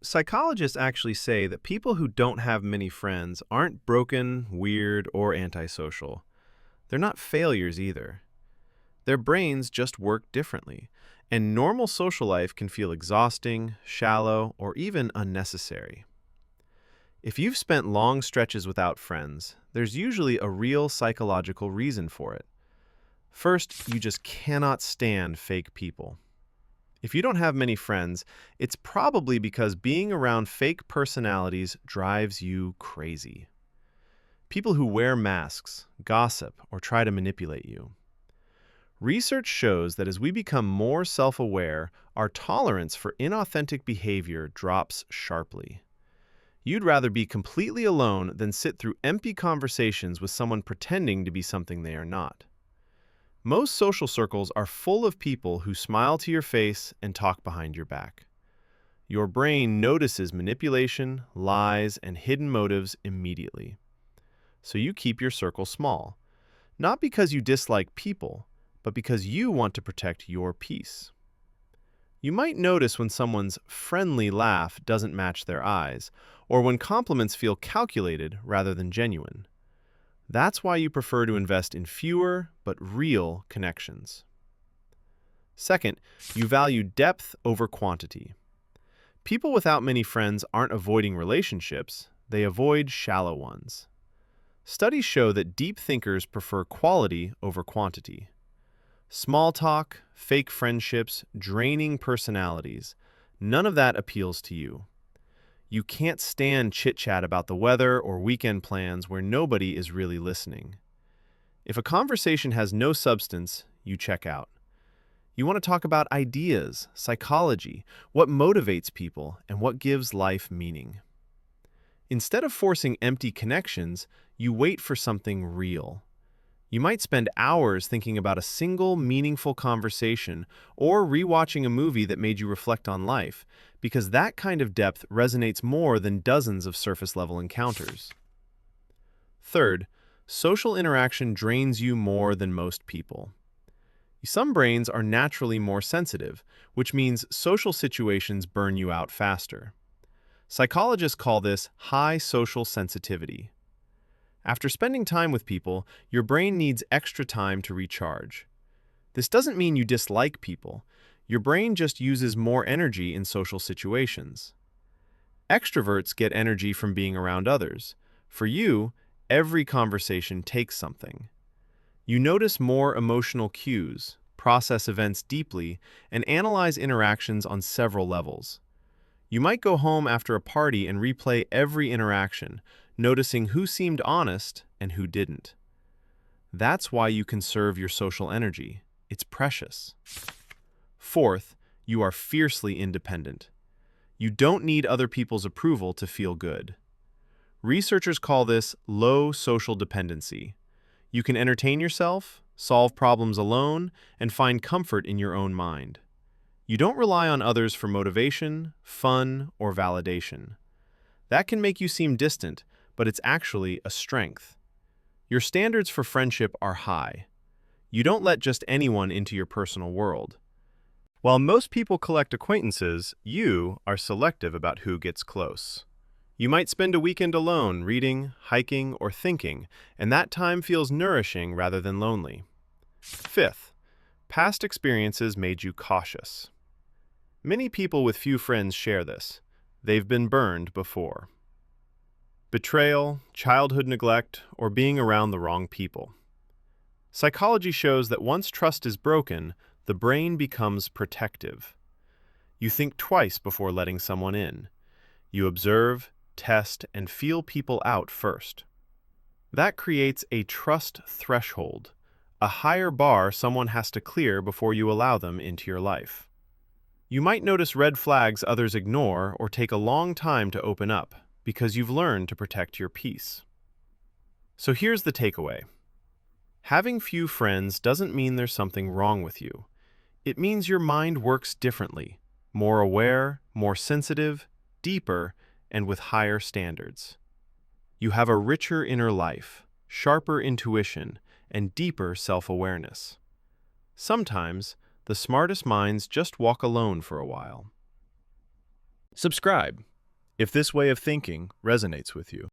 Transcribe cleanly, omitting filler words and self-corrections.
Psychologists actually say that people who don't have many friends aren't broken, weird, or antisocial. They're not failures either. Their brains just work differently, and normal social life can feel exhausting, shallow, or even unnecessary. If you've spent long stretches without friends, there's usually a real psychological reason for it. First, you just cannot stand fake people. If you don't have many friends, it's probably because being around fake personalities drives you crazy. People who wear masks, gossip, or try to manipulate you. Research shows that as we become more self-aware, our tolerance for inauthentic behavior drops sharply. You'd rather be completely alone than sit through empty conversations with someone pretending to be something they are not. Most social circles are full of people who smile to your face and talk behind your back. Your brain notices manipulation, lies, and hidden motives immediately. So you keep your circle small, not because you dislike people, but because you want to protect your peace. You might notice when someone's friendly laugh doesn't match their eyes, or when compliments feel calculated rather than genuine. That's why you prefer to invest in fewer but real connections. Second, you value depth over quantity. People without many friends aren't avoiding relationships, they avoid shallow ones. Studies show that deep thinkers prefer quality over quantity. Small talk, fake friendships, draining personalities, none of that appeals to you. You can't stand chit-chat about the weather or weekend plans where nobody is really listening. If a conversation has no substance, you check out. You want to talk about ideas, psychology, what motivates people, and what gives life meaning. Instead of forcing empty connections, you wait for something real. You might spend hours thinking about a single, meaningful conversation or rewatching a movie that made you reflect on life, because that kind of depth resonates more than dozens of surface-level encounters. Third, social interaction drains you more than most people. Some brains are naturally more sensitive, which means social situations burn you out faster. Psychologists call this high social sensitivity. After spending time with people, your brain needs extra time to recharge. This doesn't mean you dislike people. Your brain just uses more energy in social situations. Extroverts get energy from being around others. For you, every conversation takes something. You notice more emotional cues, process events deeply, and analyze interactions on several levels. You might go home after a party and replay every interaction, noticing who seemed honest and who didn't. That's why you conserve your social energy. It's precious. Fourth, you are fiercely independent. You don't need other people's approval to feel good. Researchers call this low social dependency. You can entertain yourself, solve problems alone, and find comfort in your own mind. You don't rely on others for motivation, fun, or validation. That can make you seem distant, but it's actually a strength. Your standards for friendship are high. You don't let just anyone into your personal world. While most people collect acquaintances, you are selective about who gets close. You might spend a weekend alone, reading, hiking, or thinking, and that time feels nourishing rather than lonely. Fifth, past experiences made you cautious. Many people with few friends share this. They've been burned before. Betrayal, childhood neglect, or being around the wrong people. Psychology shows that once trust is broken, the brain becomes protective. You think twice before letting someone in. You observe, test, and feel people out first. That creates a trust threshold, a higher bar someone has to clear before you allow them into your life. You might notice red flags others ignore or take a long time to open up because you've learned to protect your peace. So here's the takeaway. Having few friends doesn't mean there's something wrong with you. It means your mind works differently, more aware, more sensitive, deeper, and with higher standards. You have a richer inner life, sharper intuition, and deeper self-awareness. Sometimes, the smartest minds just walk alone for a while. Subscribe if this way of thinking resonates with you.